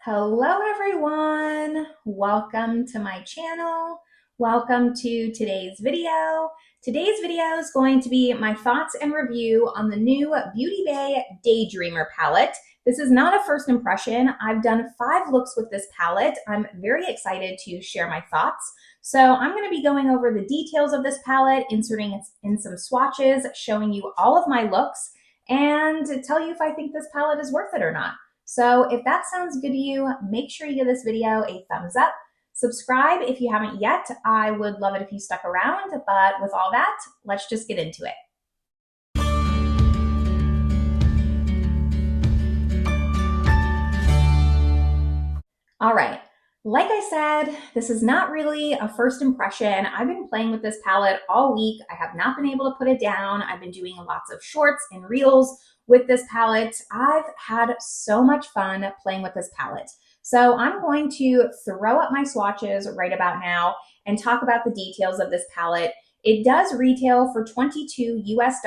Hello everyone, welcome to my channel. Welcome to today's video. Today's video is going to be my thoughts and review on the new Beauty Bay Daydreamer palette. This is not a first impression. I've done 5 looks with this palette. I'm very excited to share my thoughts. So I'm going to be going over the details of this palette, inserting in some swatches, showing you all of my looks, and tell you if I think this palette is worth it or not. So if that sounds good to you, make sure you give this video a thumbs up. Subscribe if you haven't yet. I would love it if you stuck around, but with all that, let's just get into it. All right, like I said, this is not really a first impression. I've been playing with this palette all week. I have not been able to put it down. I've been doing lots of shorts and reels with this palette. I've had so much fun playing with this palette. So I'm going to throw up my swatches right about now and talk about the details of this palette. It does retail for $22 US,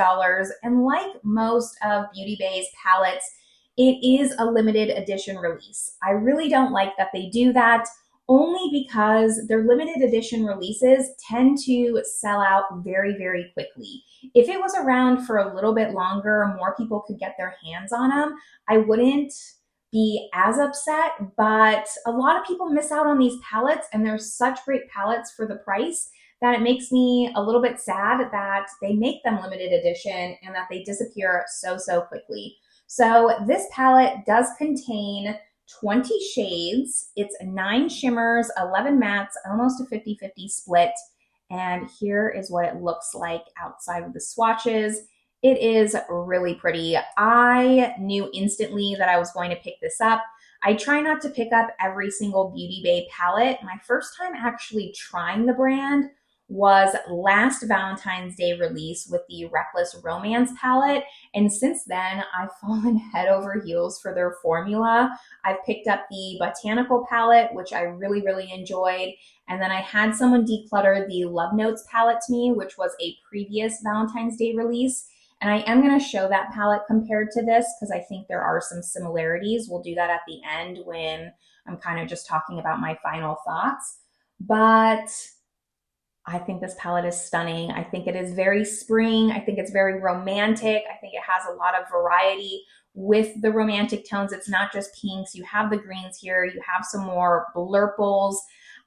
and like most of Beauty Bay's palettes, it is a limited edition release. I really don't like that they do that, only because their limited edition releases tend to sell out very, very quickly. If it was around for a little bit longer, more people could get their hands on them, I wouldn't be as upset, but a lot of people miss out on these palettes, and they're such great palettes for the price that it makes me a little bit sad that they make them limited edition and that they disappear so quickly. So this palette does contain 20 shades. It's 9 shimmers, 11 mattes, almost a 50-50 split. And here is what it looks like outside of the swatches. It is really pretty. I knew instantly that I was going to pick this up. I try not to pick up every single Beauty Bay palette. My first time actually trying the brand was last Valentine's Day release with the Reckless Romance palette. And since then, I've fallen head over heels for their formula. I've picked up the Botanical palette, which I really enjoyed. And then I had someone declutter the Love Notes palette to me, which was a previous Valentine's Day release. And I am going to show that palette compared to this because I think there are some similarities. We'll do that at the end when I'm kind of just talking about my final thoughts. But I think this palette is stunning. I think it is very spring. I think it's very romantic. I think it has a lot of variety with the romantic tones. It's not just pinks. You have the greens here. You have some more blurples.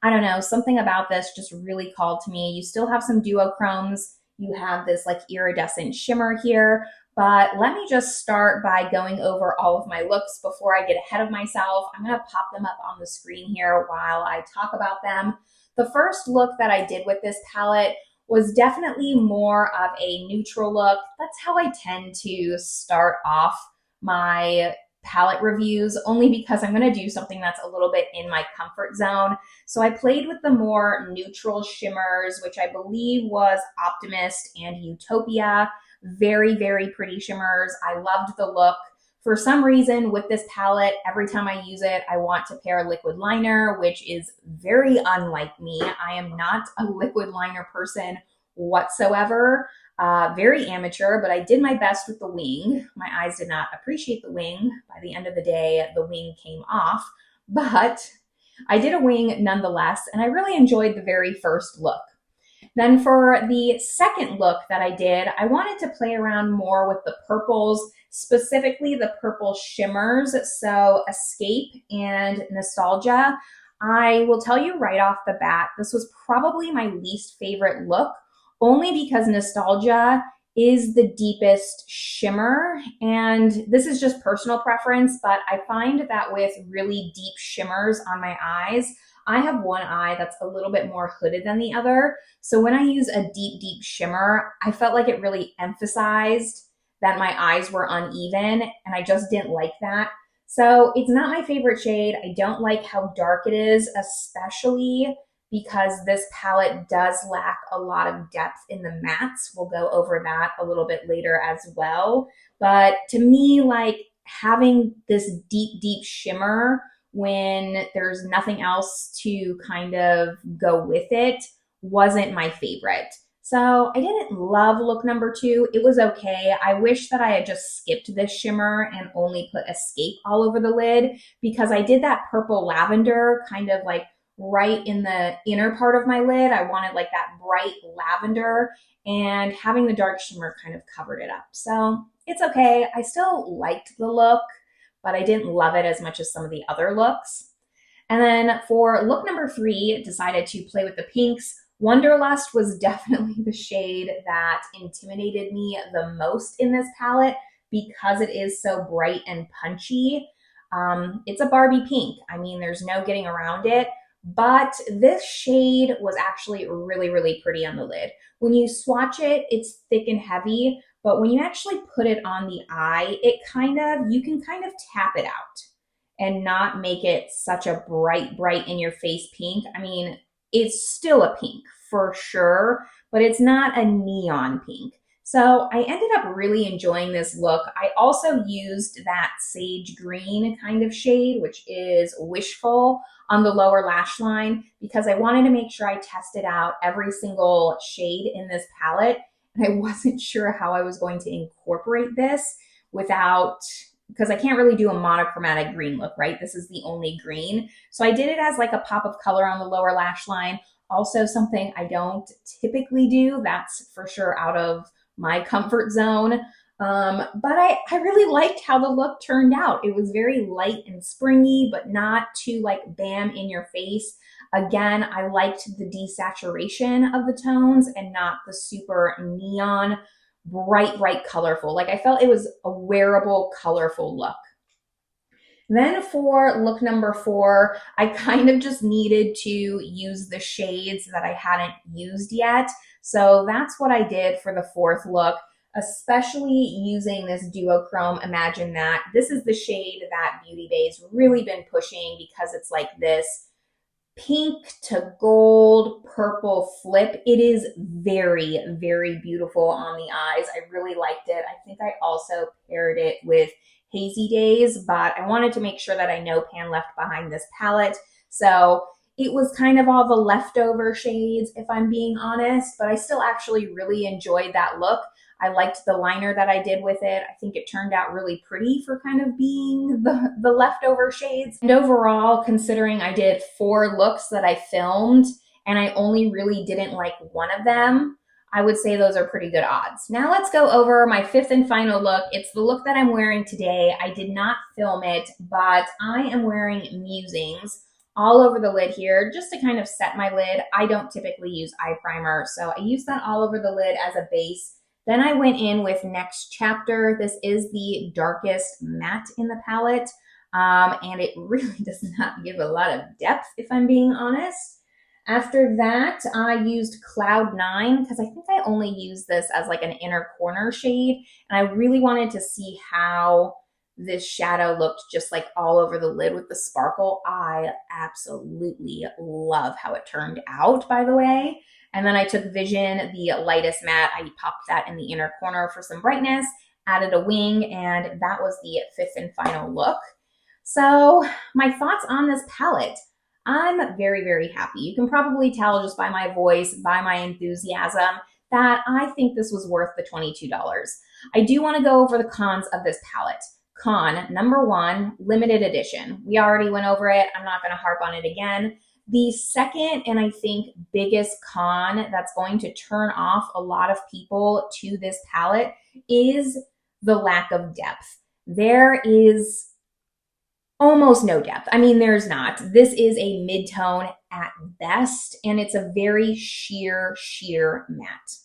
I don't know, something about this just really called to me. You still have some duochromes. You have this like iridescent shimmer here. But let me just start by going over all of my looks before I get ahead of myself. I'm going to pop them up on the screen here while I talk about them. The first look that I did with this palette was definitely more of a neutral look. That's how I tend to start off my palette reviews, only because I'm going to do something that's a little bit in my comfort zone. So I played with the more neutral shimmers, which I believe was Optimist and Utopia. Very pretty shimmers. I loved the look. For some reason with this palette, every time I use it, I want to pair a liquid liner, which is very unlike me. I am not a liquid liner person whatsoever. Very amateur, but I did my best with the wing. My eyes did not appreciate the wing. By the end of the day, the wing came off, but I did a wing nonetheless, and I really enjoyed the very first look. Then for the second look that I did, I wanted to play around more with the purples, specifically the purple shimmers, so Escape and Nostalgia. I will tell you right off the bat, this was probably my least favorite look, only because Nostalgia is the deepest shimmer, and this is just personal preference, but I find that with really deep shimmers on my eyes, I have one eye that's a little bit more hooded than the other. So when I use a deep shimmer, I felt like it really emphasized that my eyes were uneven, and I just didn't like that. So it's not my favorite shade. I don't like how dark it is, especially because this palette does lack a lot of depth in the mattes. We'll go over that a little bit later as well. But to me, like having this deep shimmer when there's nothing else to kind of go with it wasn't my favorite. So I didn't love look number 2. It was okay. I wish that I had just skipped this shimmer and only put Escape all over the lid, because I did that purple lavender kind of like right in the inner part of my lid. I wanted like that bright lavender, and having the dark shimmer kind of covered it up. So it's okay. I still liked the look, but I didn't love it as much as some of the other looks. And then for look number 3, decided to play with the pinks. Wanderlust was definitely the shade that intimidated me the most in this palette because it is so bright and punchy. It's a Barbie pink. I mean, there's no getting around it. But this shade was actually really, really pretty on the lid. When you swatch it, it's thick and heavy, but when you actually put it on the eye, you can kind of tap it out and not make it such a bright in your face pink. I mean, it's still a pink for sure, but it's not a neon pink. So I ended up really enjoying this look. I also used that sage green kind of shade, which is Wishful, on the lower lash line, because I wanted to make sure I tested out every single shade in this palette. And I wasn't sure how I was going to incorporate this without, because I can't really do a monochromatic green look, right? This is the only green. So I did it as like a pop of color on the lower lash line. Also something I don't typically do. That's for sure out of my comfort zone. But I really liked how the look turned out. It was very light and springy, but not too like bam in your face. Again, I liked the desaturation of the tones and not the super neon, bright, colorful. Like I felt it was a wearable, colorful look. Then for look number 4, I kind of just needed to use the shades that I hadn't used yet. So that's what I did for the 4th look, especially using this duochrome Imagine That. This is the shade that Beauty Bay's really been pushing because it's like this pink to gold purple flip. It is very, very beautiful on the eyes. I really liked it. I think I also paired it with Hazy Days, but I wanted to make sure that I no pan left behind this palette. So it was kind of all the leftover shades, if I'm being honest, but I still actually really enjoyed that look. I liked the liner that I did with it. I think it turned out really pretty for kind of being the leftover shades. And overall, considering I did 4 looks that I filmed and I only really didn't like one of them, I would say those are pretty good odds. Now let's go over my 5th and final look. It's the look that I'm wearing today. I did not film it, but I am wearing Musings all over the lid here just to kind of set my lid. I don't typically use eye primer, so I use that all over the lid as a base. Then I went in with Next Chapter. This is the darkest matte in the palette, and it really does not give a lot of depth, if I'm being honest. After that, I used Cloud 9 because I think I only used this as like an inner corner shade, and I really wanted to see how this shadow looked just like all over the lid with the sparkle. I absolutely love how it turned out, by the way. And then I took Vision, the lightest matte. I popped that in the inner corner for some brightness, added a wing, and that was the 5th and final look. So my thoughts on this palette. I'm very, very happy. You can probably tell just by my voice, by my enthusiasm, that I think this was worth the $22. I do want to go over the cons of this palette. Con number 1, limited edition. We already went over it. I'm not going to harp on it again. The second, and I think biggest con that's going to turn off a lot of people to this palette is the lack of depth. There is almost no depth. I mean, there's not. This is a mid-tone at best, and it's a very sheer matte.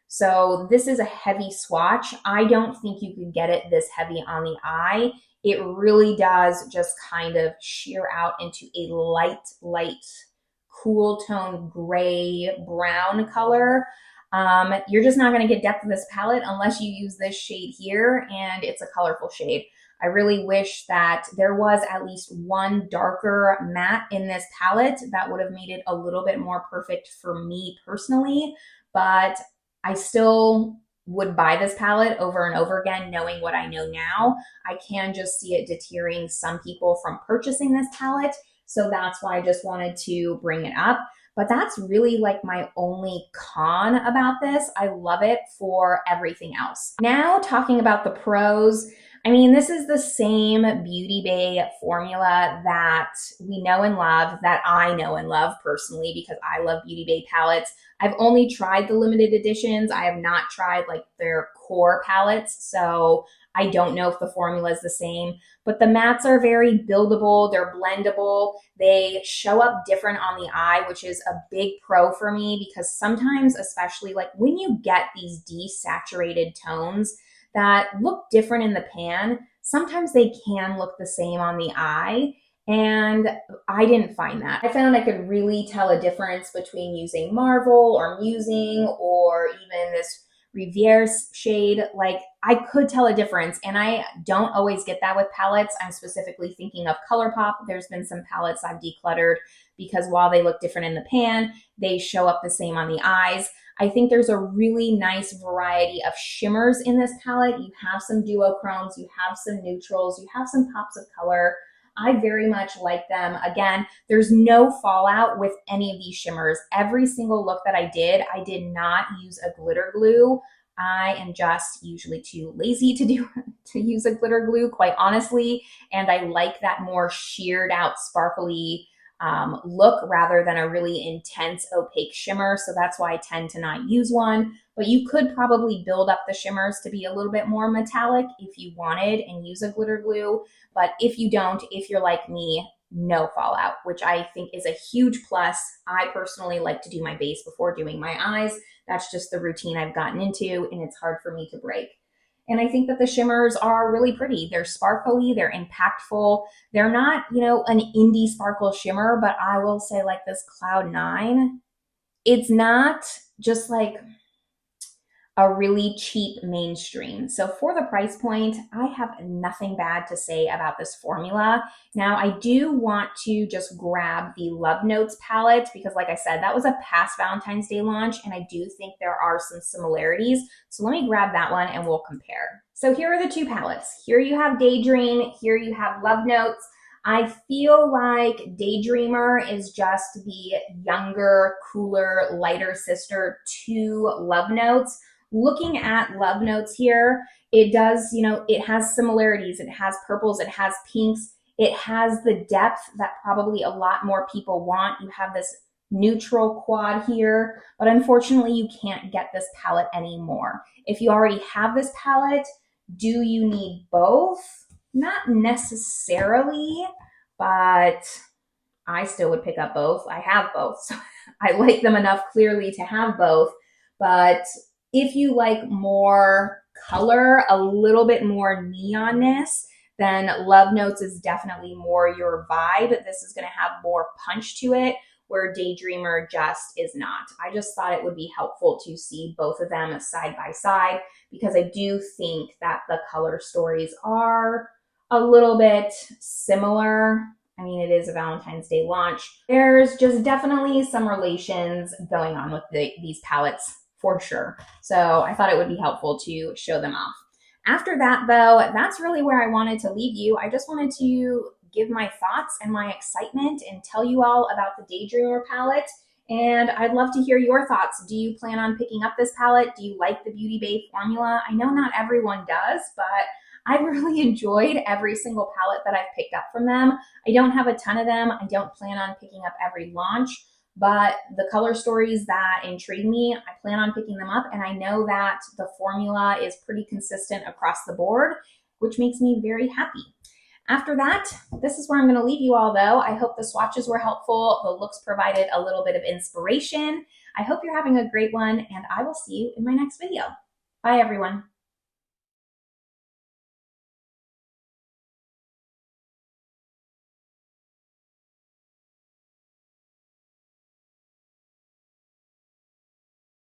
So this is a heavy swatch. I don't think you could get it this heavy on the eye. It really does just kind of sheer out into a light, cool tone gray brown color. You're just not going to get depth of this palette unless you use this shade here, and it's a colorful shade. I really wish that there was at least one darker matte in this palette that would have made it a little bit more perfect for me personally, but I still would buy this palette over and over again, knowing what I know now. I can just see it deterring some people from purchasing this palette So that's why I just wanted to bring it up. But that's really like my only con about this. I love it for everything else. Now talking about the pros, I mean, this is the same Beauty Bay formula that we know and love, that I know and love personally, because I love Beauty Bay palettes. I've only tried the limited editions. I have not tried like their core palettes, so I don't know if the formula is the same, but the mattes are very buildable. They're blendable. They show up different on the eye, which is a big pro for me, because sometimes, especially like when you get these desaturated tones that look different in the pan, sometimes they can look the same on the eye. And I didn't find that. I found I could really tell a difference between using Marvel or Musing or even this Riviere shade. Like, I could tell a difference, and I don't always get that with palettes. I'm specifically thinking of ColourPop. There's been some palettes I've decluttered because while they look different in the pan, they show up the same on the eyes. I think there's a really nice variety of shimmers in this palette. You have some duochromes, you have some neutrals, you have some pops of color. I very much like them. Again, there's no fallout with any of these shimmers. Every single look that I did not use a glitter glue. I am just usually too lazy to use a glitter glue, quite honestly. And I like that more sheared out, sparkly look rather than a really intense opaque shimmer. So that's why I tend to not use one. But you could probably build up the shimmers to be a little bit more metallic if you wanted and use a glitter glue. But if you don't, if you're like me, no fallout, which I think is a huge plus. I personally like to do my base before doing my eyes. That's just the routine I've gotten into, and it's hard for me to break. And I think that the shimmers are really pretty. They're sparkly, they're impactful. They're not, you know, an indie sparkle shimmer, but I will say like this Cloud 9, it's not just like a really cheap mainstream. So for the price point, I have nothing bad to say about this formula. Now, I do want to just grab the Love Notes palette because, like I said, that was a past Valentine's Day launch, and I do think there are some similarities. So let me grab that one and we'll compare. So here are the two palettes. Here you have Daydream, here you have Love Notes. I feel like Daydreamer is just the younger, cooler, lighter sister to Love Notes. Looking at Love Notes here, it does, you know, it has similarities. It has purples, it has pinks, it has the depth that probably a lot more people want. You have this neutral quad here, but unfortunately you can't get this palette anymore. If you already have this palette, do you need both? Not necessarily, but I still would pick up both. I have both, so I like them enough clearly to have both, but if you like more color, a little bit more neonness, then Love Notes is definitely more your vibe. This is going to have more punch to it, where Daydreamer just is not. I just thought it would be helpful to see both of them side by side because I do think that the color stories are a little bit similar. I mean, it is a Valentine's Day launch. There's just definitely some relations going on with these palettes, for sure. So I thought it would be helpful to show them off. After that, though, that's really where I wanted to leave you. I just wanted to give my thoughts and my excitement and tell you all about the Daydreamer palette. And I'd love to hear your thoughts. Do you plan on picking up this palette? Do you like the Beauty Bay formula? I know not everyone does, but I've really enjoyed every single palette that I've picked up from them. I don't have a ton of them. I don't plan on picking up every launch. But the color stories that intrigue me, I plan on picking them up. And I know that the formula is pretty consistent across the board, which makes me very happy. After that, this is where I'm going to leave you all, though. I hope the swatches were helpful. The looks provided a little bit of inspiration. I hope you're having a great one, and I will see you in my next video. Bye, everyone.